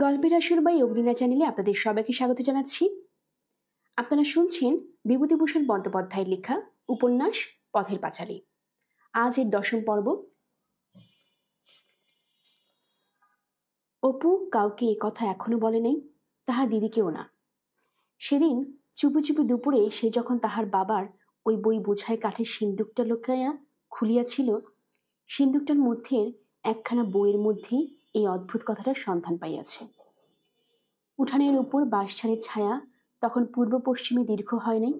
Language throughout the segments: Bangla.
গল্পের আসর বা অগ্নিলা চ্যানেলে আপনাদের সবাইকে স্বাগত জানাচ্ছি। আপনারা শুনছেন বিভূতিভূষণ বন্দ্যোপাধ্যায়ের লেখা উপন্যাস পথের পাঁচালী। আজ এর 10ম পর্ব। অপু কাউকে এ কথা এখনো বলে নাই, তাহার দিদিকেও না। সেদিন চুপি চুপি দুপুরে সে যখন তাহার বাবার ওই বই বোঝাই কাঠের সিন্দুকটা লুকাইয়া খুলিয়াছিল, সিন্দুকটার মধ্যে একখানা বইয়ের মধ্যেই এই অদ্ভুত কথাটার সন্ধান পাইয়াছে। উঠানের উপর বাঁশঝাড়ের ছায়া তখন পূর্ব পশ্চিমে দীর্ঘ হয় নাই।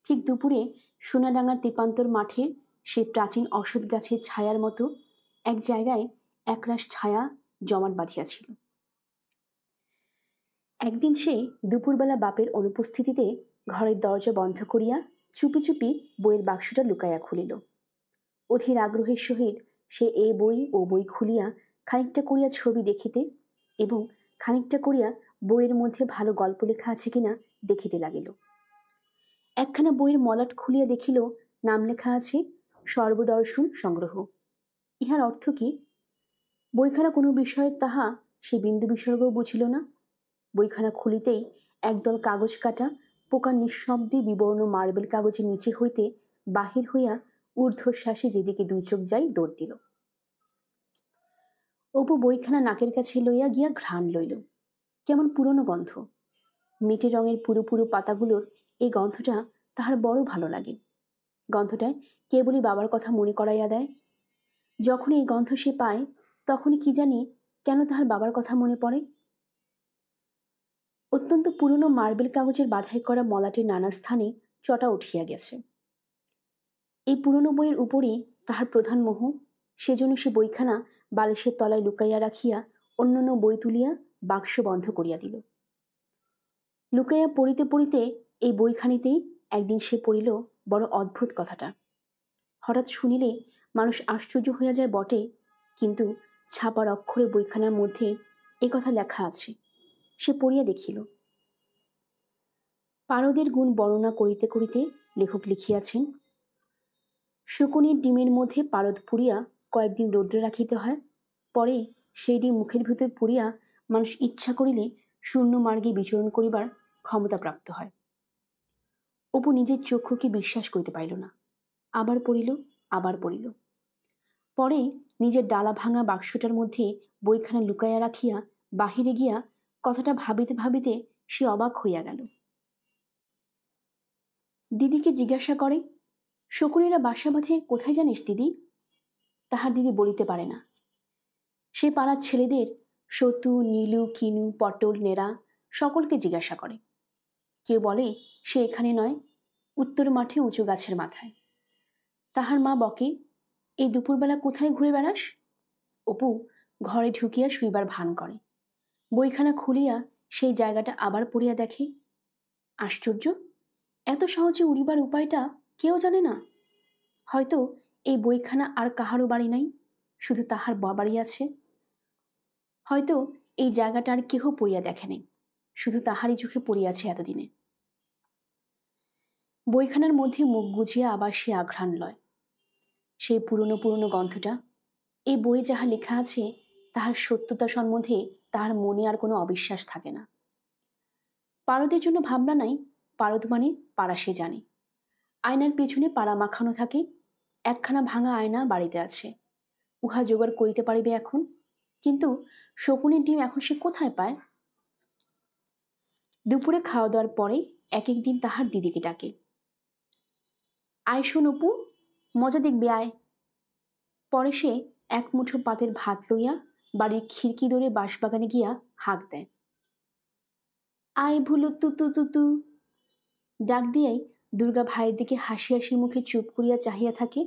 ঠিক দুপুরে সোনাডাঙ্গার তেপান্তর মাঠের সেই প্রাচীন অশ্বত্থ গাছের ছায়ার মতো এক জায়গায় একরাশ ছায়া জমাট বাঁধিয়াছিল। একদিন সে দুপুরবেলা বাপের অনুপস্থিতিতে ঘরের দরজা বন্ধ করিয়া চুপি চুপি বইয়ের বাক্সটা লুকাইয়া খুলিল। অধীর আগ্রহের সহিত সে এ বই ও বই খুলিয়া খানিকটা করিয়া ছবি দেখিতে এবং খানিকটা করিয়া বইয়ের মধ্যে ভালো গল্প লেখা আছে কিনা দেখিতে লাগিল। একখানা বইয়ের মলাট খুলিয়া দেখিল নাম লেখা আছে সর্বদর্শন সংগ্রহ। ইহার অর্থ কি? বইখানা কোনো বিষয়ের তাহা সে বিন্দু বিসর্গও বুঝিল না। বইখানা খুলিতেই একদল কাগজ কাটা পোকা নিঃশব্দে বিবর্ণ মার্বেল কাগজের নিচে হইতে বাহির হইয়া ঊর্ধ্বশ্বাসে যেদিকে দুই চোখ যাই দৌড় দিল। অপু বইখানা নাকের কাছে লইয়া গিয়া ঘ্রাণ লইল। কেমন পুরনো গন্ধ। মেটে রঙের পুরো পুরো পাতাগুলোর এই গন্ধটা তাহার বড় ভালো লাগে। গন্ধটায় কেবলই বাবার কথা মনে করাইয়া দেয়। যখন এই গন্ধ সে পায় তখনই কি জানি কেন তাহার বাবার কথা মনে পড়ে। অত্যন্ত পুরনো মার্বেল কাগজের বাধাই করা মলাটের নানা স্থানে চটা উঠিয়া গেছে। এই পুরনো বইয়ের উপরেই তাহার প্রধান মোহ। সেজন্য সে বইখানা বালিশের তলায় লুকাইয়া রাখিয়া অন্যান্য বই তুলিয়া বাক্স বন্ধ করিয়া দিল। লুকাইয়া পড়িতে পড়িতে এই বইখানিতেই একদিন সে পড়িল বড় অদ্ভুত কথাটা। হঠাৎ শুনিলে মানুষ আশ্চর্য হইয়া যায় বটে, কিন্তু ছাপার অক্ষরে বইখানার মধ্যে এ কথা লেখা আছে। সে পড়িয়া দেখিল। পারদের গুণ বর্ণনা করিতে করিতে লেখক লিখিয়াছেন, শকুনির ডিমের মধ্যে পারদ পুড়িয়া কয়েকদিন রৌদ্রে রাখিতে হয়, পরে সেই ডিম মুখের ভিতর পুড়িয়া মানুষ ইচ্ছা করিলে শূন্য মার্গে বিচরণ করিবার ক্ষমতা প্রাপ্ত হয়। অপু নিজের চক্ষুকে বিশ্বাস করিতে পারিল না। আবার পড়িল, আবার পড়িল। পরে নিজের ডালা ভাঙা বাক্সটার মধ্যে বইখানা লুকাইয়া রাখিয়া বাহিরে গিয়া কথাটা ভাবিতে ভাবিতে সে অবাক হইয়া গেল। দিদিকে জিজ্ঞাসা করে, শকুনিরা বাসা বাঁধে কোথায় জানিস দিদি? তাহার দিদি বলিতে পারে না। সে পাড়ার ছেলেদের সতু, নীলু, কিনু, পটল, নেড়া সকলকে জিজ্ঞাসা করে। কেউ বলে সে এখানে নয়, উত্তর মাঠে উঁচু গাছের মাথায়। তাহার মা বকে, এই দুপুরবেলা কোথায় ঘুরে বেড়াস? অপু ঘরে ঢুকিয়া শুইবার ভান করে। বইখানা খুলিয়া সেই জায়গাটা আবার পড়িয়া দেখে। আশ্চর্য, এত সহজে উড়িবার উপায়টা কেউ জানে না। হয়তো এই বইখানা আর কাহারও বাড়ি নাই, শুধু তাহার বাড়ি আছে। হয়তো এই জায়গাটা আর কেহ পড়িয়া দেখে নাই, শুধু তাহারই চোখে পড়িয়াছে এতদিনে। বইখানার মধ্যে মুখ গুজিয়া আবার সে আঘ্রাণ লয়। সেই পুরনো পুরনো গন্ধটা। এই বইয়ে যাহা লেখা আছে তাহার সত্যতা সম্বন্ধে তাহার মনে আর কোনো অবিশ্বাস থাকে না। পারদের জন্য ভাবনা নাই। পারদ মানে পাড়া সে জানে। আয়নার পেছনে পাড়া মাখানো থাকে। একখানা ভাঙা আয়না বাড়িতে আছে, উহা জোগাড় করিতে পারিবে এখন। কিন্তু শকুনের ডিম এখন সে কোথায় পায়? দুপুরে খাওয়া দাওয়ার পরে এক একদিন তাহার দিদিকে ডাকে, আয় শোন অপু, মজা দেখবে আয়। পরে সে এক মুঠো পাতের ভাত লইয়া বাড়ির খিড়কি দৌড়ে বাঁশবাগানে গিয়া হাঁক দেয়, আয় ভুলো তু তু তু তু। ডাক দিয়াই দুর্গা ভাইয়ের দিকে হাসি হাসি মুখে চুপ করিয়া চাহিয়া থাকে,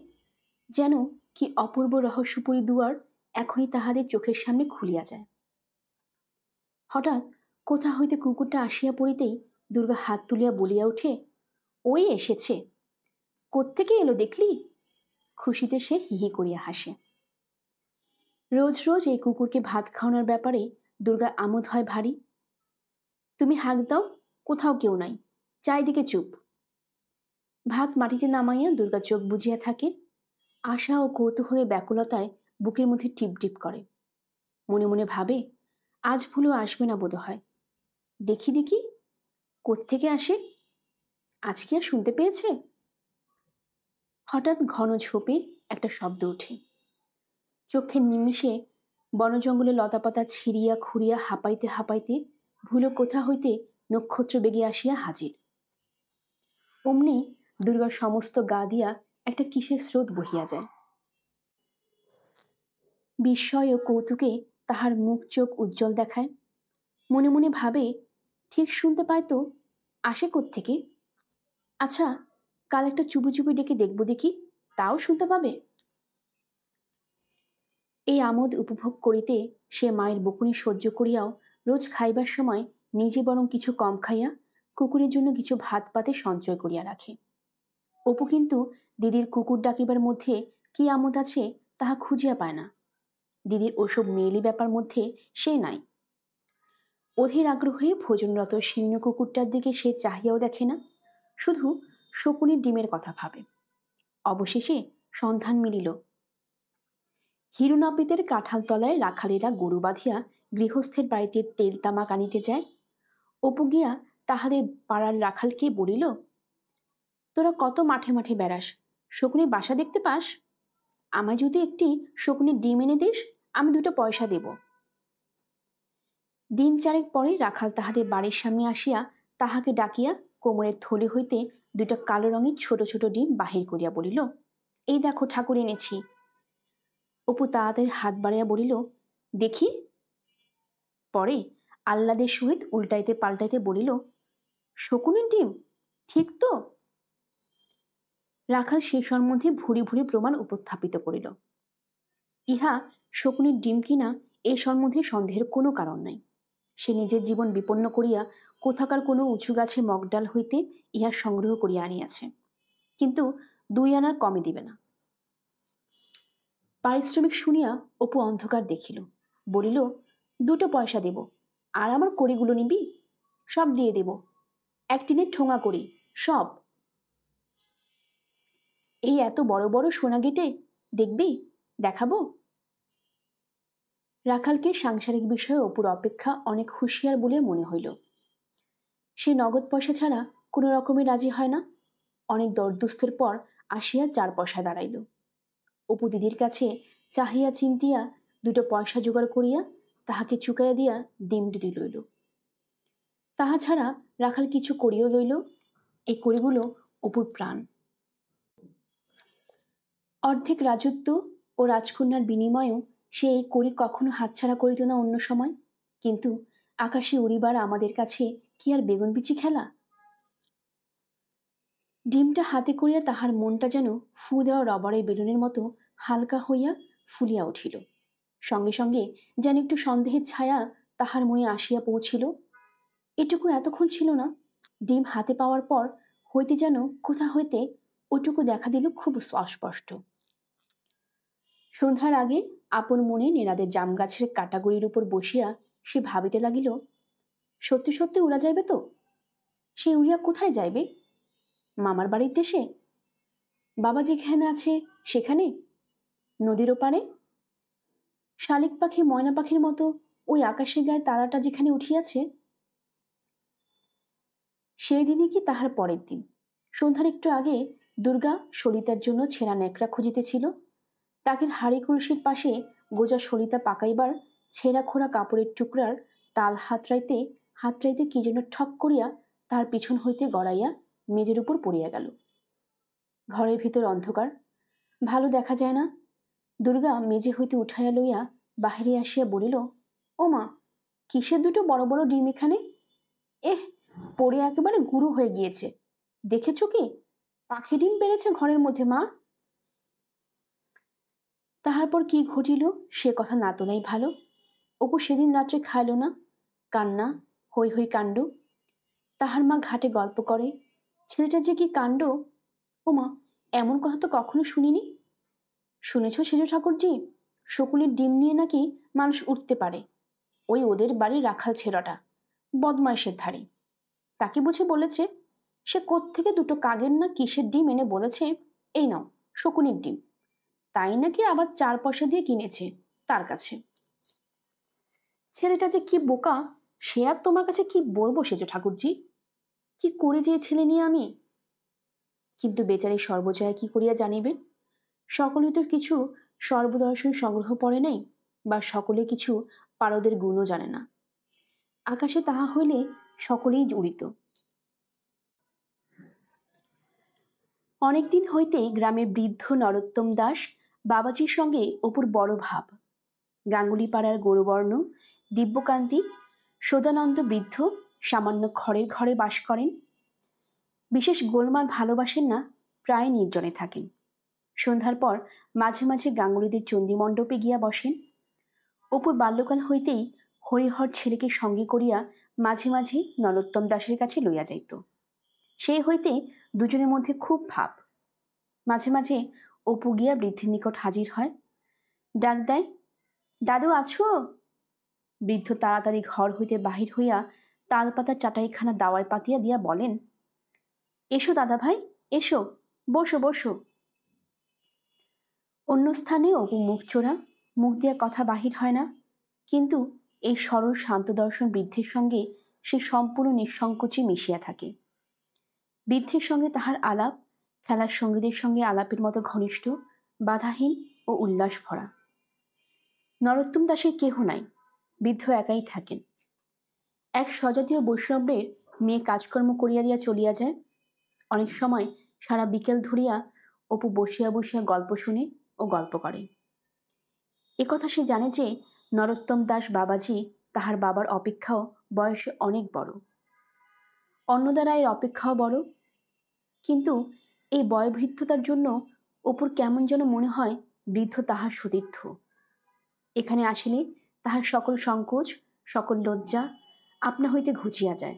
যেন কি অপূর্ব রহস্যপুরী দুয়ার এখনই তাহাদের চোখের সামনে খুলিয়া যায়। হঠাৎ কোথা হইতে কুকুরটা আসিয়া পড়িতেই দুর্গা হাত তুলিয়া বলিয়া ওঠে, ওই এসেছে। কোত্থেকে এলো দেখলি? খুশিতে সে হিহি করিয়া হাসে। রোজ রোজ এই কুকুরকে ভাত খাওয়ানোর ব্যাপারে দুর্গার আমোদ হয় ভারী। তুমি হাঁক দাও, কোথাও কেউ নাই, চারিদিকে চুপ। ভাত মাটিতে নামাইয়া দুর্গা চোখ বুজিয়া থাকে। আশা ও কৌতূহলে ব্যাকুলতায় বুকের মধ্যে টিপ টিপ করে। মনে মনে ভাবে, আজ ভুলেও আসবে না বোধ হয়। দেখি দেখি কোত্থেকে আসে, আজ কি আর শুনতে পেয়েছে? হঠাৎ ঘন ঝোপে একটা শব্দ ওঠে। চোখের নিমেষে বনজঙ্গলে লতাপাতা ছিঁড়িয়া খুঁড়িয়া হাঁপাইতে হাঁপাইতে ভুলো কোথা হইতে নক্ষত্র বেগে আসিয়া হাজির। অমনি দুর্গার সমস্ত গা দিয়া একটা কিসের স্রোত বহিয়া যায়। বিস্ময় ও কৌতুকে তাহার মুখ চোখ উজ্জ্বল দেখায়। মনে মনে ভাবে, ঠিক শুনতে পায় তো, আসে কোত্থেকে? আচ্ছা, কাল একটা চুপি চুপি ডেকে দেখব দেখি, তাও শুনতে পাবে। এই আমোদ উপভোগ করিতে সে মায়ের বকুনি সহ্য করিয়াও রোজ খাইবার সময় নিজে বরং কিছু কম খাইয়া কুকুরের জন্য কিছু ভাত পাতে সঞ্চয় করিয়া রাখে। অপু কিন্তু দিদির কুকুর ডাকিবার মধ্যে কি আমোদ আছে তাহা খুঁজিয়া পায় না। দিদির ওসব মেয়েলি ব্যাপার মধ্যে সে নাই। অধীর আগ্রহে ভোজনরত শীর্ণ কুকুরটার দিকে সে চাহিয়াও দেখে না, শুধু শকুনির ডিমের কথা ভাবে। অবশেষে সন্ধান মিলিল। হিরুনাপিতের কাঁঠাল তলায় রাখালেরা গরু বাঁধিয়া গৃহস্থের বাড়িতে তেল তামাক আনিতে যায়। অপু গিয়া তাহাদের পাড়ার রাখালকে বলিল, তোরা কত মাঠে মাঠে বেড়াস, শকুনির বাসা দেখতে পাস? আমায় যদি একটি শকুনির ডিম এনে দিস, আমি 2 পয়সা দেব। দিন 4 পরে রাখাল তাহাদের বাড়ির সামনে আসিয়া তাহাকে ডাকিয়া কোমরের থলে হইতে 2 কালো রঙের ছোট ছোট ডিম বাহির করিয়া বলিল, এই দেখো ঠাকুর এনেছি। অপু তাড়াতাড়ি হাত বাড়াইয়া বলিল, দেখি। পরে আহ্লাদের সহিত উল্টাইতে পাল্টাইতে বলিল, শকুনির ডিম ঠিক তো? রাখাল সে সম্বন্ধে ভুরি ভুরি প্রমাণ উপস্থাপিত করিল। ইহা শকুনির ডিম কিনা এ সম্বন্ধে সন্দেহের কোনো কারণ নাই। সে নিজের জীবন বিপন্ন করিয়া কোথাকার কোনো উঁচু গাছে মগডাল হইতে ইহা সংগ্রহ করিয়া আনিয়াছে, কিন্তু 2 আনার কমে দিবে না। পারিশ্রমিক শুনিয়া অপু অন্ধকার দেখিল, বলিল, 2 পয়সা দেব, আর আমার কড়িগুলো নিবি? সব দিয়ে দেব, 1 টিনের ঠোঙা করি, সব। এই এত বড় বড় সোনা গেটে দেখবি, দেখাবো। রাখালকে সাংসারিক বিষয়ে অপুর অপেক্ষা অনেক হুঁশিয়ার বলে মনে হইল। সে নগদ পয়সা ছাড়া কোনো রকমে রাজি হয় না। অনেক দরদুস্তের পর আসিয়া 4 পয়সা দাঁড়াইল। অপু দিদির কাছে চাহিয়া চিন্তিয়া 2 পয়সা জোগাড় করিয়া তাহাকে চুকাইয়া দিয়া ডিম 2 লইল। তাহা ছাড়া রাখাল কিছু করিও লইল। এই কড়িগুলো অপুর প্রাণ। অর্ধেক রাজত্ব ও রাজকন্যার বিনিময়েও সে এই কড়ি কখনো হাতছাড়া করিত না অন্য সময়, কিন্তু আকাশে উড়িবার আমাদের কাছে কি আর বেগুন বিচি খেলা? ডিমটা হাতে করিয়া তাহার মনটা যেন ফু দেওয়া রবারের বেলুনের মতো হালকা হইয়া ফুলিয়া উঠিল। সঙ্গে সঙ্গে যেন একটু সন্দেহের ছায়া তাহার মনে আসিয়া পৌঁছিল। এটুকু এতক্ষণ ছিল না, ডিম হাতে পাওয়ার পর হইতে যেন কোথা হইতে ওটুকু দেখা দিল খুব অস্পষ্ট। সন্ধ্যার আগে আপন মনে নেড়াদের জাম গাছের কাটাগুড়ির উপর বসিয়া সে ভাবিতে লাগিল, সত্যি সত্যি উড়া যাইবে তো? সে উড়িয়া কোথায় যাইবে? মামার বাড়ির দেশে? বাবা যেখানে আছে সেখানে? নদীর ওপারে? শালিক পাখি ময়না পাখির মতো ওই আকাশের গায়ে তারাটা যেখানে উঠিয়াছে? সেই দিনই কি তাহার পরের দিন? সন্ধ্যার একটু আগে দুর্গা সলিতার জন্য ছেঁড়া ন্যাকড়া খুঁজিতেছিল। তাকের হাড়ি কলসির পাশে গোজা সলিতা পাকাইবার ছেঁড়া খোড়া কাপড়ের টুকরার তাল হাতড়াইতে হাতড়াইতে কি যেন ঠক করিয়া তার পিছন হইতে গড়াইয়া মেজের উপর পড়িয়া গেল। ঘরের ভিতর অন্ধকার, ভালো দেখা যায় না। দুর্গা মেজে হইতে উঠাইয়া লইয়া বাহিরে আসিয়া বলিল, ও মা, কিসের 2 বড় বড় ডিম এখানে? এহ, পড়ে একেবারে গুঁড়ো হয়ে গিয়েছে। দেখেছ কি, পাখি ডিম পেড়েছে ঘরের মধ্যে মা। তাহার পর কি ঘটিল সে কথা না তোলাই ভালো। অপু সেদিন রাত্রে খাইল না। কান্না, হই হই কাণ্ড। তাহার মা ঘাটে গল্প করে, ছেলেটা যে কি কাণ্ড। ও মা, এমন কথা তো কখনো শুনিনি। শুনেছ সেজ ঠাকুরজি, শকুনির ডিম নিয়ে নাকি মানুষ উঠতে পারে। ওই ওদের বাড়ির রাখাল ছেলেটা, বদমাইশের ধারী। তাকে বুঝে বলেছে, সে কোত্থেকে 2 কাগের না কিসের ডিম এনে বলেছে, এই নাও শকুনির ডিম। তাই নাকি আবার 4 পয়সা দিয়ে কিনেছে তার কাছে। ছেলেটা যে কি বোকা, সে আর তোমার কাছে কি বলবো সেজ ঠাকুরজি, কি করে যে ছেলে নিয়ে আমি। কিন্তু বেচারি সর্বজয়া কি করিয়া জানিবে? সকলে তো কিছু সর্বদর্শন সংগ্রহ পড়ে নাই, বা সকলে কিছু পারদের গুণও জানে না। আকাশে তাহা হইলে সকলেই উড়িত। অনেকদিন হইতেই গ্রামের বৃদ্ধ নরোত্তম দাস বাবাজির সঙ্গে অপুর বড় ভাব। গাঙ্গুলিপাড়ার গৌরবর্ণ দিব্যকান্তি সদানন্দ বৃদ্ধ সামান্য খড়ের ঘরে বাস করেন। বিশেষ গোলমাল ভালোবাসেন না, প্রায় নির্জনে থাকেন। সন্ধ্যার পর মাঝে মাঝে গাঙ্গুলিদের চণ্ডীমণ্ডপে গিয়া বসেন। অপুর বাল্যকাল হইতেই হরিহর ছেলেকে সঙ্গে করিয়া মাঝে মাঝে নরোত্তম দাসের কাছে লইয়া যাইত। সেই হইতে দুজনের মধ্যে খুব ভাব। মাঝে মাঝে অপু গিয়া বৃদ্ধের নিকট হাজির হয়, ডাক দেয়, দাদু আছো? বৃদ্ধ তাড়াতাড়ি ঘর হইতে বাহির হইয়া তালপাতা চাটাইখানা দাওয়ায় পাতিয়া দিয়া বলেন, এসো দাদা ভাই, এসো, বসো বসো। অন্য স্থানে অপু মুখ চোরা, মুখ দিয়া কথা বাহির হয় না, কিন্তু এই সরল শান্ত দর্শন বৃদ্ধের সঙ্গে সে সম্পূর্ণ নিঃসংকোচে মিশিয়া থাকে। বৃদ্ধের সঙ্গে তাহার আলাপ খেলার সঙ্গীদের সঙ্গে আলাপের মতো ঘনিষ্ঠ, বাধাহীন ও উল্লাস ভরা। নরোত্তম দাসের কেহ নাই, বৃদ্ধ একাই থাকেন। এক স্বজাতীয় বৈষ্ণবের মেয়ে কাজকর্ম করিয়া দিয়া চলিয়া যায়। অনেক সময় সারা বিকেল ধরিয়া অপু বসিয়া বসিয়া গল্প শুনে ও গল্প করে। একথা সে জানে যে নরোত্তম দাস বাবাজি তাহার বাবার অপেক্ষাও বয়সে অনেক বড়, অন্নদা রায়ের অপেক্ষাও বড়। কিন্তু এই বয়োবৃদ্ধতার জন্য অপুর কেমন যেন মনে হয় বৃদ্ধ তাহার সতীর্থ। এখানে আসিলে তাহার সকল সংকোচ, সকল লজ্জা আপনা হইতে ঘুচিয়া যায়।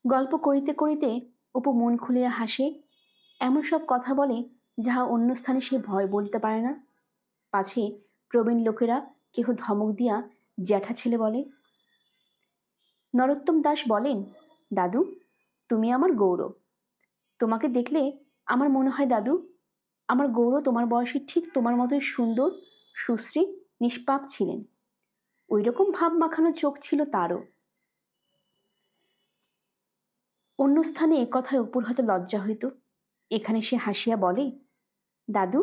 গল্প করিতে করিতে অপু মন খুলিয়া হাসে, এমন সব কথা বলে যাহা অন্য স্থানে সে ভয় বলতে পারে না। পাছে প্রবীণ লোকেরা কেহ ধমক দিয়া জ্যাঠা ছেলে বলে। নরোত্তম দাস বলেন, দাদু তুমি আমার গৌরব। তোমাকে দেখলে আমার মনে হয় দাদু, আমার গৌর তোমার বয়সে ঠিক তোমার মতোই সুন্দর, সুশ্রী, নিষ্পাপ ছিলেন। ওই রকম ভাব মাখানো চোখ ছিল তারও। অন্য স্থানে এ কথায় অপুর হয়তো লজ্জা হইত, এখানে সে হাসিয়া বলে, দাদু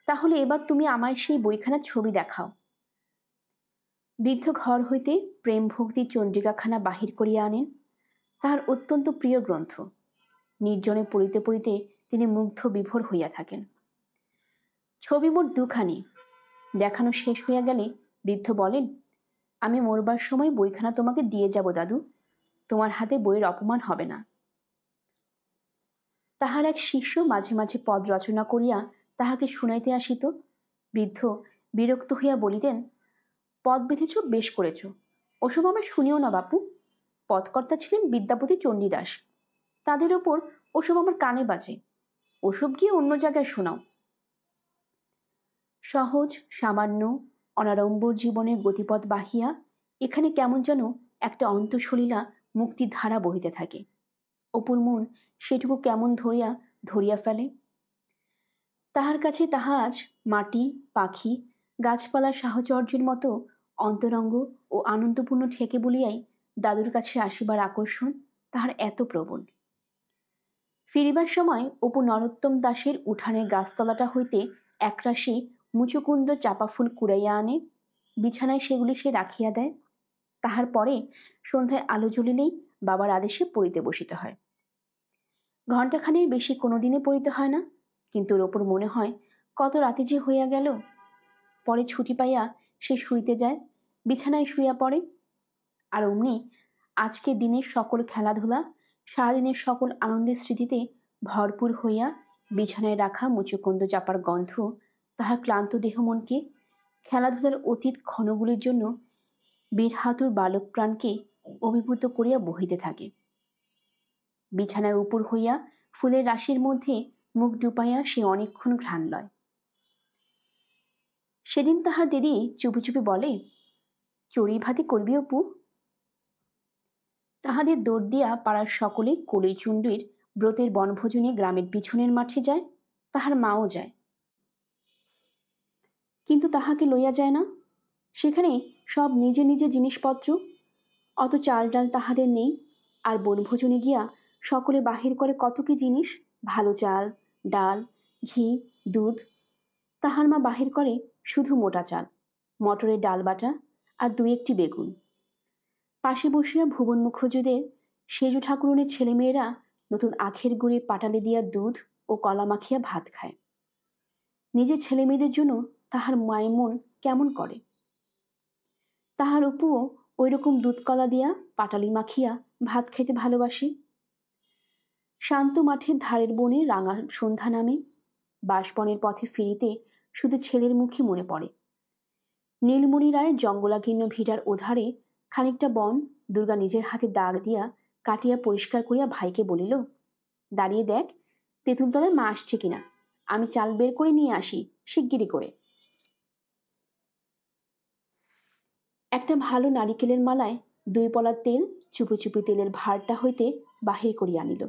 তাহলে এবার তুমি আমায় সেই বইখানার ছবি দেখাও। বৃদ্ধ ঘর হইতে প্রেম ভক্তি চন্দ্রিকাখানা বাহির করিয়া আনেন, তাহার অত্যন্ত প্রিয় গ্রন্থ। নির্জনে পড়িতে পড়িতে তিনি মুগ্ধ বিভোর হইয়া থাকেন। ছবি মোট দুখানি। দেখানো শেষ হইয়া গেলে বৃদ্ধ বলেন, আমি মরবার সময় বইখানা তোমাকে দিয়ে যাব দাদু, তোমার হাতে বইয়ের অপমান হবে না। তাহার এক শিষ্য মাঝে মাঝে পদ রচনা করিয়া তাহাকে শুনাইতে আসিত। বৃদ্ধ বিরক্ত হইয়া বলিতেন, পদ বেঁধেছ, বেশ করেছ, ওসব আমার শুনিও না বাপু। পদকর্তা ছিলেন বিদ্যাপতি চণ্ডীদাস, তাদের ওপর ওসব আমার কানে বাজে, ওসব গিয়ে অন্য জায়গায় শোনাও। সহজ সামান্য অনাড়ম্বর জীবনের গতিপথ বাহিয়া এখানে কেমন যেন একটা অন্তঃসলীলা মুক্তির ধারা বহিতে থাকে। অপুর মন সেটুকু কেমন ধরিয়া ধরিয়া ফেলে। তাহার কাছে তাহা আজ মাটি, পাখি, গাছপালার সাহচর্যের মতো অন্তরঙ্গ ও আনন্দপূর্ণ ঠেকে বলিয়াই দাদুর কাছে আসিবার আকর্ষণ তাহার এত প্রবল। ফিরিবার সময় অপু নরোত্তম দাসের উঠানের গাছতলাটা হইতে একরাশি মুচুকুন্দ চাপা ফুল কুড়াইয়া আনে, বিছানায় সেগুলি সে রাখিয়া দেয়। তাহার পরে সন্ধ্যায় আলো জ্বলিলেই বাবার আদেশে পড়িতে বসিতে হয়। ঘণ্টাখানেক বেশি কোনোদিনে পড়িতে হয় না, কিন্তু অপুর মনে হয় কত রাতে যে হইয়া গেল। পরে ছুটি পাইয়া সে শুইতে যায়, বিছানায় শুইয়া পড়ে। আর অমনি আজকের দিনের সকল খেলাধুলা, সারাদিনের সকল আনন্দের স্মৃতিতে ভরপুর হইয়া বিছানায় রাখা মুচুকুন্দ চাপার গন্ধ তাহার ক্লান্ত দেহ মনকে খেলাধুলার অতীত ক্ষণগুলির জন্য বীরহাতুর বালক প্রাণকে অভিভূত করিয়া বহিতে থাকে। বিছানায় উপর হইয়া ফুলের রাশির মধ্যে মুখ ডুবাইয়া সে অনেকক্ষণ ঘ্রাণ লয়। সেদিন তাহার দিদি চুপি চুপি বলে, চড়ি ভাতি করবি অপু? তাহাদের দৌড় দিয়া পাড়ার সকলে কলিচুন্ডির ব্রতের বনভোজনে গ্রামের পিছনের মাঠে যায়, তাহার মাও যায়, কিন্তু তাহাকে লইয়া যায় না। সেখানে সব নিজে নিজে জিনিসপত্র, অত চাল ডাল তাহাদের নেই। আর বনভোজনে গিয়া সকলে বাহির করে কত কি জিনিস, ভালো চাল, ডাল, ঘি, দুধ। তাহার মা বাহির করে শুধু মোটা চাল, মটরের ডাল বাটা আর দু একটি বেগুন। পাশে বসিয়া ভুবন মুখুজ্যেদের সেজু ঠাকুরনের ছেলেমেয়েরা নতুন আখের গুড়ে পাটালি দিয়া দুধ ও কলা মাখিয়া ভাত খায়। নিজের ছেলেমেয়েদের জন্য তাহার মায়ের মন কেমন করে। তাহার অপুও ওই রকম দুধ কলা দিয়া পাটালি মাখিয়া ভাত খাইতে ভালোবাসে। শান্ত মাঠের ধারের বনে রাঙা সন্ধ্যা নামে। বাঁশবনের পথে ফিরিতে শুধু ছেলের মুখে মনে পড়ে। নীলমণি রায়ের জঙ্গলাকীর্ণ ভিটার ওধারে খানিকটা বন দুর্গা নিজের হাতে দাগ দিয়া কাটিয়া পরিষ্কার করিয়া ভাইকে বলিল, দাঁড়িয়ে দেখ তেঁতুল তলায় মা আসছে কিনা, আমি চাল বের করে নিয়ে আসি শিগগিরি করে। একটা ভালো নারিকেলের মালায় 2 পলা তেল চুপি চুপি তেলের ভারটা হইতে বাহির করিয়া আনিল।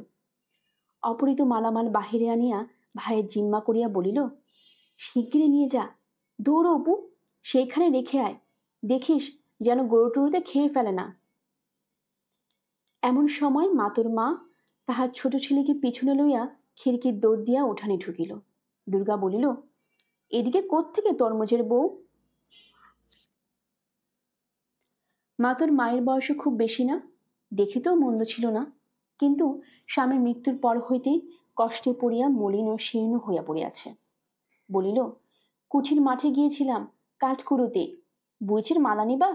অপহৃত মালামাল বাহিরে আনিয়া ভাইয়ের জিম্মা করিয়া বলিল, শিগগিরি নিয়ে যা, দৌড়ো অপু, সেইখানে রেখে আয়, দেখিস যেন গরু টরুতে খেয়ে ফেলে না। এমন সময় মাতর মা তাহার ছোট ছেলেকে পিছনে লইয়া খিড়কির দৌড় দিয়া উঠানে ঢুকিল। দুর্গা বলিল, এদিকে কোত্থেকে তরমুজের বউ? মাতর মায়ের বয়সও খুব বেশি না, দেখিতেও মন্দ ছিল না, কিন্তু স্বামীর মৃত্যুর পর হইতেই কষ্টে পড়িয়া মলিন ও শীর্ণ হইয়া পড়িয়াছে। বলিল, কুঠির মাঠে গিয়েছিলাম কাঠকুড়োতে, বুঝির মালা নিবা?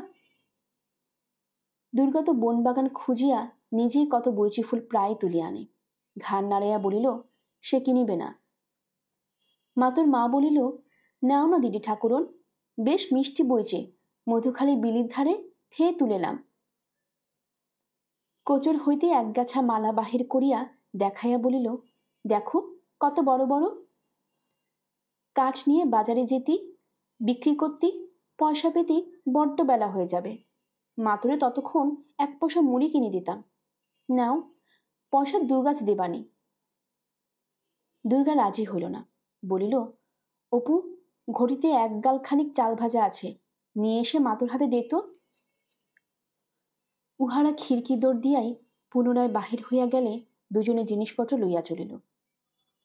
দুর্গা তো বনবাগান খুঁজিয়া নিজেই কত বৈচি ফুল প্রায় তুলিয়া আনে। ঘাড় নাড়াইয়া বলিল, সে কিনিবে না। মাতর মা বলিল, নাও না দিদি ঠাকুরন, বেশ মিষ্টি বইছে, মধুখালী বিলির ধারে থেয়ে তুলেলাম। কোচর হইতে একগাছা মালা বাহির করিয়া দেখাইয়া বলিল, দেখো কত বড় বড়। কাঠ নিয়ে বাজারে যেতি, বিক্রি করতি, পয়সা পেতি, বড্ড বেলা হয়ে যাবে। মাতরে ততক্ষণ 1 পয়সা মুড়ি কিনে দিতাম। নাও, পয়সা 2 গাছ দেবানি। দুর্গা রাজি হইল না, বলিল, অপু, ঘটিতে 1 গাল খানিক চাল ভাজা আছে, নিয়ে এসে মাতুর হাতে দে তো। উহারা খিড়কি দৌড় দিয়াই পুনরায় বাহির হইয়া গেলে দুজনে জিনিসপত্র লইয়া চলিল।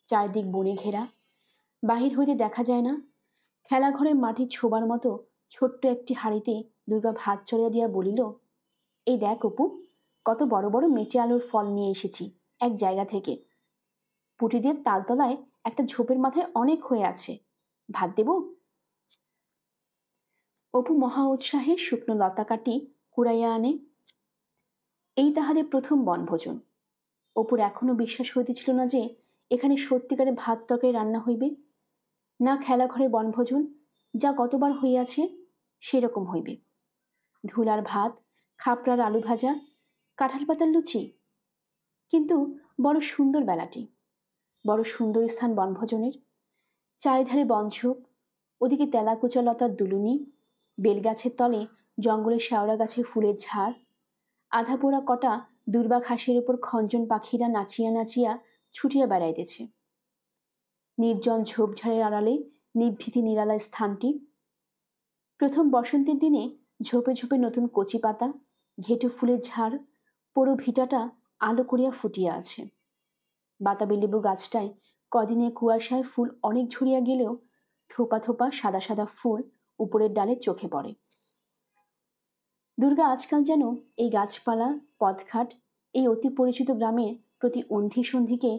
চারদিক বনে ঘেরা, বাহির হইতে দেখা যায় না। খেলাঘরে মাটি ছোবার মতো ছোট্ট একটি হাঁড়িতে দুর্গা ভাত চড়িয়া দিয়া বলিল, এই দেখ অপু, কত বড় বড় মেটে আলুর ফল নিয়ে এসেছি এক জায়গা থেকে। পুটিদের তালতলায় একটা ঝোপের মাথায় অনেক হয়ে আছে, ভাত দেব? অপু মহা উৎসাহে শুকনো লতা কাটি কুড়াইয়া আনে। এই তাহাদের প্রথম বনভোজন। অপুর এখনো বিশ্বাস হইতেছিল না যে এখানে সত্যিকারে ভাত তরকারি রান্না হইবে। না খেলাঘরে বনভোজন যা গতবার হইয়াছে সেরকম হইবে। ধুলার ভাত, খাপড়ার আলু ভাজা, কাঁঠাল পাতার লুচি। কিন্তু বড় সুন্দর বেলাটি, বড় সুন্দর স্থান বনভোজনের। চারিধারে বনঝোপ, ওদিকে তেলাকুচা লতার দুলুনি, বেলগাছের তলে জঙ্গলের শেওড়া গাছের ফুলের ঝাড়, আধা পোড়া কটা দুর্বা ঘাসের উপর খঞ্জন পাখিরা নাচিয়া নাচিয়া ছুটিয়া বেড়াইতেছে। নির্জন ঝোপঝাড়ের আড়ালে নিভৃতি নিরালা স্থানটি। প্রথম বসন্তের দিনে ঝোপে ঝোপে নতুন কচি পাতা, ঘেটু ফুলের ঝাড়, পুরো ভিটাটা আলো করিয়া ফুটিয়া আছে। বাতাবি লেবু গাছটায় কদিনে কুয়াশায় ফুল অনেক ঝরিয়া গেলেও থোপা থোপা সাদা সাদা ফুল উপরের ডালে চোখে পড়ে। দুর্গা আজকাল যেন এই গাছপালা, পথঘাট, এই অতি পরিচিত গ্রামের প্রতি অন্ধি সন্ধিকে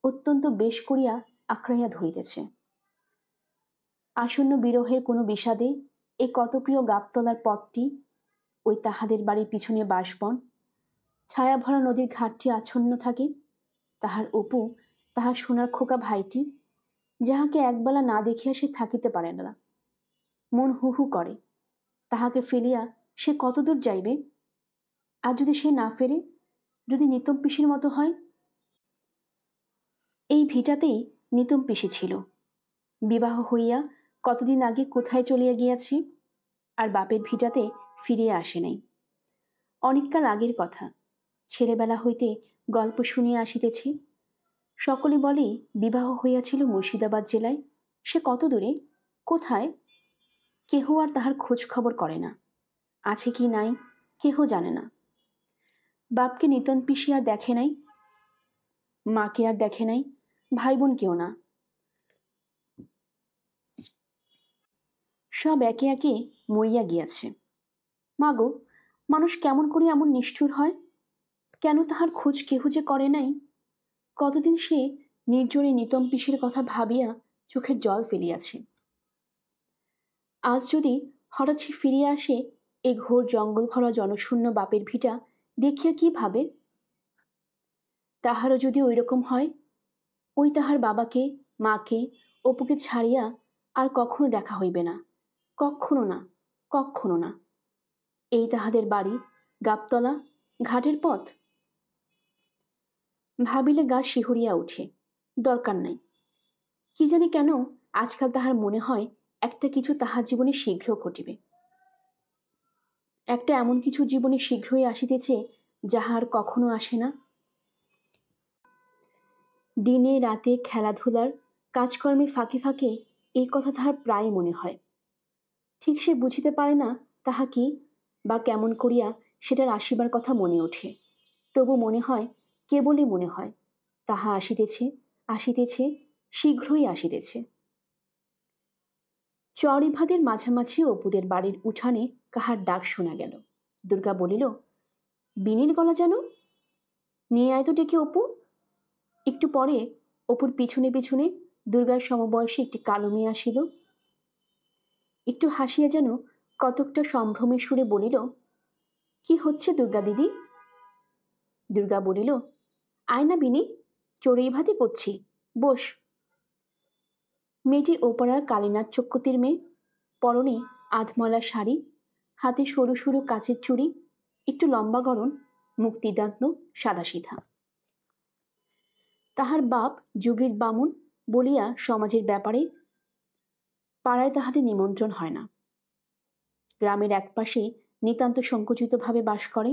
অত্যন্ত বেশ করিয়া আঁকড়াইয়া ধরিতেছে। আসন্ন বিরহের কোনো বিষাদে এই কত প্রিয় গাবতলার পথটি, ওই তাহাদের বাড়ির পিছনে বাঁশবন, ছায়া ভরা নদীর ঘাটটি আচ্ছন্ন থাকে, তাহার অপু, তাহার সোনার খোকা ভাইটি, যাহাকে একবেলা না দেখিয়া সে থাকিতে পারে না। মন হু হু করে, তাহাকে ফেলিয়া সে কতদূর যাইবে। আর যদি সে না ফেরে, যদি নিতম পিসির মতো হয়? এই ভিটাতেই নিতম পিসি ছিল। বিবাহ হইয়া কতদিন আগে কোথায় চলিয়া গিয়াছি, আর বাপের ভিটাতে ফিরিয়া আসে নাই। অনেককাল আগের কথা, ছেলেবেলা হইতে গল্প শুনিয়া আসিতেছি। সকলে বলে বিবাহ হইয়াছিল মুর্শিদাবাদ জেলায়। সে কত দূরে, কোথায়? কেহ আর তাহার খোঁজ খবর করে না, আছে কি নাই কেহ জানে না। বাপকে নিতন পিসি আর দেখে নাই, মাকে আর দেখে নাই, ভাই বোন কেউ না। সব একে একে মরিয়া গিয়াছে। মাগো, মানুষ কেমন করে এমন নিষ্ঠুর হয়? কেন তাহার খোঁজ কেহ যে করে নাই? কতদিন সে নির্জনে নিতম পিসির কথা ভাবিয়া চোখের জল ফেলিয়াছে। আজ যদি হঠাৎ সে ফিরিয়া আসে, এ ঘোর জঙ্গল ভরা জনশূন্য বাপের ভিটা দেখিয়া কি ভাবে? তাহারও যদি ওই রকম হয়, ওই তাহার বাবাকে, মাকে, অপুকে ছাড়িয়া আর কখনো দেখা হইবে না, কক্ষনো না, কক্ষনো না। এই তাহাদের বাড়ি, গাবতলা, ঘাটের পথ। ভাবিলে গা শিহরিয়া উঠে। দরকার নাই। কি জানি কেন আজকাল তাহার মনে হয় একটা কিছু তাহার জীবনে শীঘ্র ঘটিবে। একটা এমন কিছু জীবনে শীঘ্রই আসিতেছে যাহা আর কখনো আসে না। দিনে রাতে খেলাধুলার কাজকর্মে ফাঁকে ফাঁকে এই কথা তাহার প্রায় মনে হয়। ঠিক সে বুঝিতে পারে না তাহা কি বা কেমন করিয়া সেটার আসিবার কথা মনে ওঠে। তবু মনে হয়, কেবলই মনে হয়, তাহা আসিতেছে, আসিতেছে, শীঘ্রই আসিতেছে। চড়িভাদের মাঝামাঝি অপুদের বাড়ির উঠানে কাহার ডাক শোনা গেল। দুর্গা বলিল, বিনির গলা যেন, নিয়ে আয় তো ডেকে অপু। একটু পরে অপুর পিছনে পিছনে দুর্গার সমবয়সী একটি কালো মেয়ে আসিল। একটু হাসিয়া যেন কতকটা সম্ভ্রমের সুরে বলিল, কি হচ্ছে দুর্গা দিদি? দুর্গা বলিল, আয় না বিনি, চড়ুই ভাতি করছি, বস। মেয়েটি ওপাড়ার কালীনাথ চক্রতির মেয়ে, পরনে আধমলা শাড়ি, হাতে সরু সরু কাচের চুড়ি, একটু লম্বা গড়ন, মুক্তিদান্ত সাদাসিধা। তাহার বাপ যুগের বামুন বলিয়া সমাজের ব্যাপারে পাড়ায় তাহাদের নিমন্ত্রণ হয় না। গ্রামের একপাশে নিতান্ত সংকুচিতভাবে বাস করে।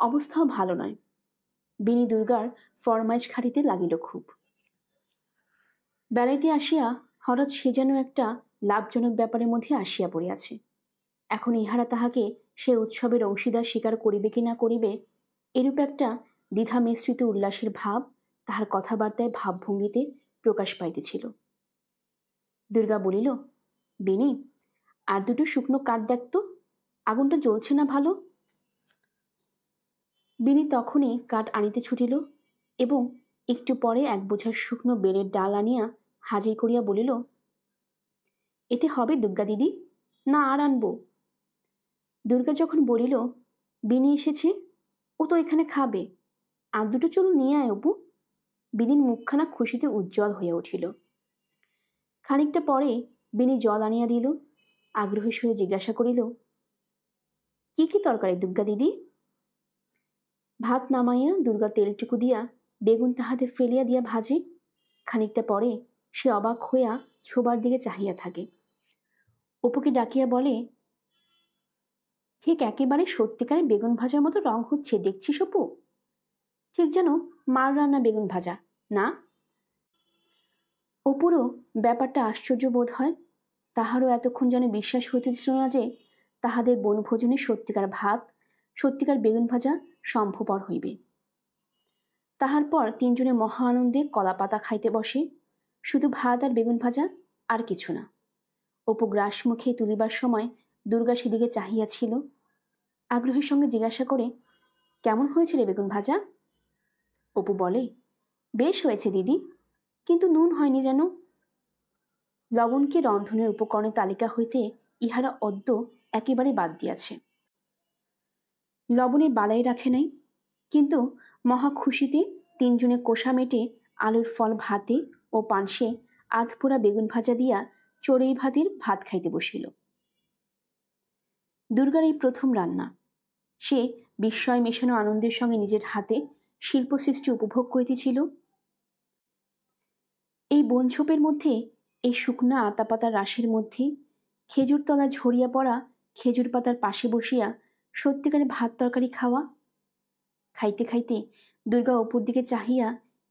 অবস্থাও ভালো নয়। বিনি দুর্গার ফরমাইশ খাটিতে লাগিল খুব। বেড়াইতে আসিয়া হঠাৎ সে যেন একটা লাভজনক ব্যাপারের মধ্যে আসিয়া পড়িয়াছে। এখন ইহারা তাহাকে সে উৎসবের অংশীদার স্বীকার করিবে কি না করিবে, এরূপ একটা দ্বিধা মিশ্রিত উল্লাসের ভাব তাহার কথাবার্তায় ভাবভঙ্গিতে প্রকাশ পাইতেছিল। দুর্গা বলিল, বিনি, আর দুটো শুকনো কাঠ দেখত, আগুনটা জ্বলছে না ভালো। বিনি তখনই কাঠ আনিতে ছুটিল এবং একটু পরে এক বোঝা শুকনো বেলের ডাল আনিয়া হাজির করিয়া বলিল, এতে হবে দুর্গা দিদি, না আর আনবো? দুর্গা যখন বলিল, বিনি এসেছে, ও তো এখানে খাবে, আর দুটো চুল নিয়ে আয় অপু। বিনির মুখখানা খুশিতে উজ্জ্বল হইয়া উঠিল। খানিকটা পরে বিনি জল আনিয়া দিল। আগ্রহী সুরে জিজ্ঞাসা করিল, কি কি তরকারি দুর্গা দিদি? ভাত নামাইয়া দুর্গা তেলটুকু দিয়া বেগুন তাহাতে ফেলিয়া দিয়া ভাজে। খানিকটা পরে সে অবাক হইয়া ছোবার দিকে চাহিয়া থাকে। অপুকে ডাকিয়া বলে, ঠিক একেবারে সত্যিকারের বেগুন ভাজার মতো রং হচ্ছে দেখছিস অপু? ঠিক যেন মার রান্না বেগুন ভাজা না? অপুরও ব্যাপারটা আশ্চর্য বোধ হয়। তাহারও এতক্ষণ যেন বিশ্বাস হইতেছিল না যে তাহাদের বনভোজনে সত্যিকার ভাত, সত্যিকার বেগুন ভাজা সম্ভবপর হইবে। তাহার পর তিনজনে মহা আনন্দে কলা পাতা খাইতে বসে। শুধু ভাত আর বেগুন ভাজা, আর কিছু না। অপু গ্রাস মুখে তুলিবার সময় দুর্গা সেদিকে চাহিয়াছিল। আগ্রহের সঙ্গে জিজ্ঞাসা করে, কেমন হয়েছে রে বেগুন ভাজা? অপু বলে, বেশ হয়েছে দিদি, কিন্তু নুন হয়নি যেন। লবণকে রন্ধনের উপকরণের তালিকা হইতে ইহারা অদ্য একেবারে বাদ দিয়াছে। লবণের বালাই রাখে নাই, কিন্তু মহা খুশিতে তিনজনে কোষা মেটে আলুর ফল ভাতে ও পানসে আধপোড়া বেগুন ভাজা দিয়া চড়ুই ভাতের ভাত খাইতে বসিল। দুর্গার এই প্রথম রান্না। সে বিস্ময় মেশানো আনন্দের সঙ্গে নিজের হাতে শিল্পসৃষ্টি উপভোগ করিতেছিল। এই বনঝোপের মধ্যে, এই শুকনা আতা পাতার রাশের মধ্যে, খেজুর তলা ঝরিয়া পড়া খেজুর পাতার পাশে বসিয়া সত্যিকারে ভাত তরকারি খাওয়া। খাইতে খাইতে দুর্গা অপুর দিকে চাহিয়া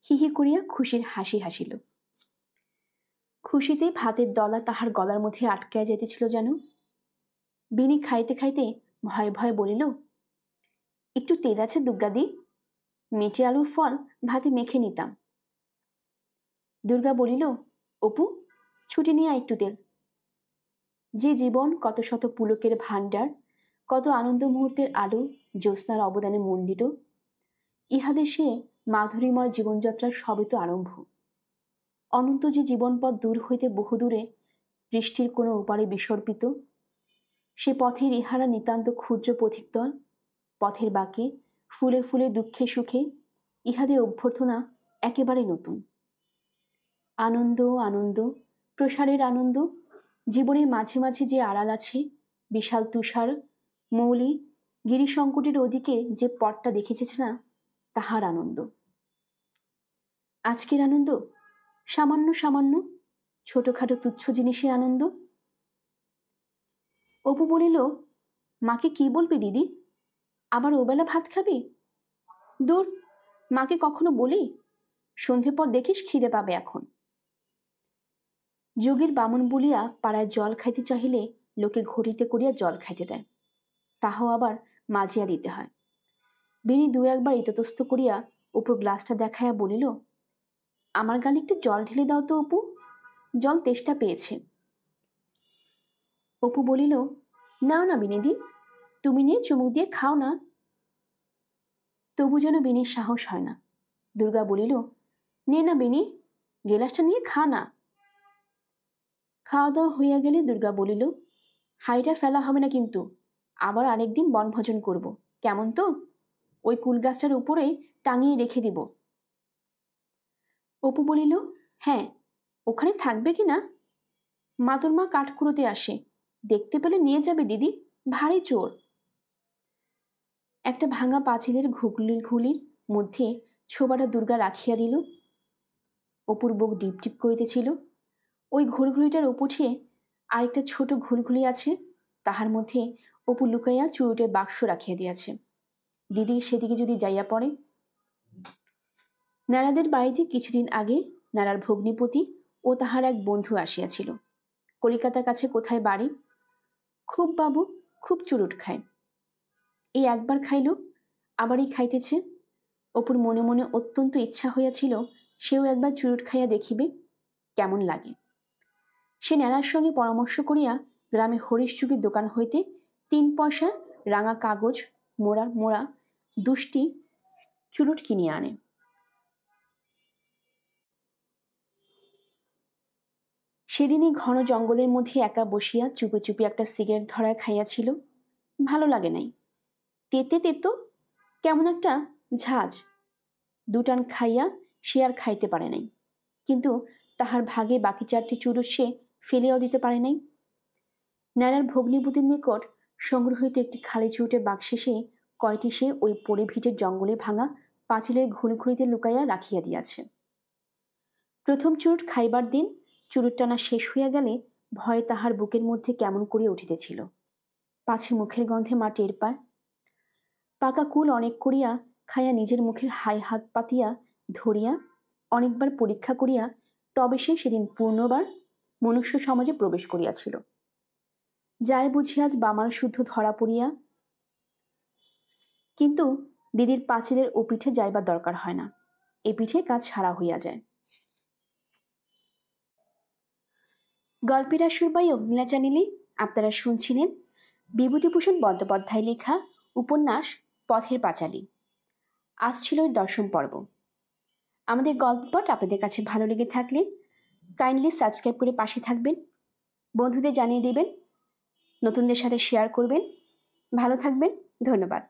হি হি করিয়া খুশির হাসি হাসিল। খুশিতে ভাতের দলা তাহার গলার মধ্যে আটকায়া যেতেছিল যেন। বিনি খাইতে খাইতে ভয়ে ভয়ে বলিল, একটু তেল আছে দুর্গাদি? মেটে আলুর ফল ভাতে মেখে নিতাম। দুর্গা বলিল, অপু, ছুটি নিয়ে একটু তেল। যে জীবন কত শত পুলকের ভাণ্ডার, কত আনন্দ মুহূর্তের আলো জ্যোৎস্নার অবদানে মণ্ডিত, ইহাদের সে মাধুরীময় জীবনযাত্রার সবে তো আরম্ভ। অনন্ত যে জীবনপথ দূর হইতে বহুদূরে বৃষ্টির কোনো উপারে বিসর্পিত, সে পথের ইহারা নিতান্ত ক্ষুদ্র পথিক দল। পথের বাঁকে ফুলে ফুলে দুঃখে সুখে ইহাদের অভ্যর্থনা একেবারে নতুন। আনন্দ আনন্দ, প্রসারের আনন্দ। জীবনের মাঝে মাঝে যে আড়াল আছে, বিশাল তুষার মৌলি গিরিশঙ্কটের ওদিকে যে পথটা দেখিতেছে না, তাহার আনন্দ। আজকের আনন্দ সামান্য সামান্য ছোটখাটো তুচ্ছ জিনিসের আনন্দ। অপু বলিল, মাকে কি বলবি দিদি? আবার ওবেলা ভাত খাবি? দূর, মাকে কখনো বলি? সন্ধে পর দেখিস খিদে পাবে এখন। যোগীর বামন বলিয়া পাড়ায় জল খাইতে চাহিলে লোকে ঘটিতে করিয়া জল খাইতে দেয়, তাহাও আবার মাজিয়া দিতে হয়। বিনি দু একবার ইতস্তত করিয়া অপুর গ্লাসটা দেখাইয়া বলিল, আমার গালে একটু জল ঢেলে দাও তো অপু, জল তেষ্টা পেয়েছে। অপু বলিল, নাও না বিনিদি, তুমি নিয়ে চুমুক দিয়ে খাও না। তবু যেন বিনির সাহস হয় না। দুর্গা বলিল, নে না বিনি, গেলাসটা নিয়ে খা না। খাওয়া দাওয়া হইয়া গেলে দুর্গা বলিল, হাঁড়িটা ফেলা হবে না কিন্তু, আবার আরেকদিন বনভোজন করব, কেমন তো? ওই কুল গাছটার উপরে টাঙিয়ে রেখে দিব। অপু বলিল, হ্যাঁ, ওখানে থাকবে কি না? মাতুর মা কাঠ কুড়োতে আসে, দেখতে পেলে নিয়ে যাবে দিদি, ভারী চোর। একটা ভাঙা পাঁচিলের ঘুলির মধ্যে ছোবাটা দুর্গা রাখিয়া দিল। অপুর বুক ডিপ ডিপ করিতেছিল। ওই ঘুলঘুলিটার উপঠে আরেকটা ছোট ঘুলঘুলি আছে, তাহার মধ্যে অপু লুকাইয়া চুরুটের বাক্স রাখিয়া দিয়াছে। দিদি সেদিকে যদি যাইয়া পড়ে। নারাদের বাড়িতে কিছুদিন আগে নারার ভগ্নিপতি ও তাহার এক বন্ধু আসিয়াছিল। কলিকাতার কাছে কোথায় বাড়ি। খুব বাবু, খুব চুরুট খায়। এই একবার খাইল, আবারই খাইতেছে। অপুর মনে মনে অত্যন্ত ইচ্ছা হইয়াছিল সেও একবার চুরুট খাইয়া দেখিবে কেমন লাগে। সে ন্যাড়ার সঙ্গে পরামর্শ করিয়া গ্রামে হরিশ যুগের দোকান হইতে 3 পয়সা রাঙা কাগজ মোড়া 2টি চুরুট কিনিয়া আনে। সেদিনই ঘন জঙ্গলের মধ্যে একা বসিয়া চুপে চুপে একটা সিগারেট ধরায় খাইয়াছিল। ভালো লাগে নাই, তেতে তেতো কেমন একটা ঝাঁজ। 2 টান খাইয়া সে আর খাইতে পারে নাই, কিন্তু তাহার ভাগে বাকি 4টি চুরুট সে ফেলিয়াও দিতে পারে নাই। ন্যাড়ার ভগ্নিপতির নিকট সংগ্রহিত একটি খালি চুরুটের বাক্সে সে কয়টি সে ওই পড়ে ভিটের জঙ্গলে ভাঙা পাঁচিলের ঘুড়িতে লুকাইয়া রাখিয়া দিয়াছে। প্রথম চুরুট খাইবার দিন চুরুট টানা শেষ হইয়া গেলে ভয়ে তাহার বুকের মধ্যে কেমন করিয়া উঠিতেছিল, পাছে মুখের গন্ধে মা টের পায়। পাকা কুল অনেক করিয়া খাইয়া নিজের মুখের হাত পাতিয়া ধরিয়া অনেকবার পরীক্ষা করিয়া তবে সে সেদিন পূর্ণবার মনুষ্য সমাজে প্রবেশ করিয়াছিল। যায় বুঝি আজ বামার শুদ্ধ ধরা পড়িয়া। কিন্তু দিদির পাঁচিলের ও পিঠে যাইবার দরকার হয় না, এ পিঠে কাজ সারা হইয়া যায়। গল্পের আসর বাই অগ্নিলা চ্যানেলে আপনারা শুনছিলেন বিভূতিভূষণ বন্দ্যোপাধ্যায় লেখা উপন্যাস পথের পাঁচালী। আজ ছিল 10ম পর্ব। আমাদের গল্পপাঠ আপনাদের কাছে ভালো লেগে থাকলে কাইন্ডলি সাবস্ক্রাইব করে পাশে থাকবেন, বন্ধুদের জানিয়ে দেবেন, নতুনদের সাথে শেয়ার করবেন। ভালো থাকবেন, ধন্যবাদ।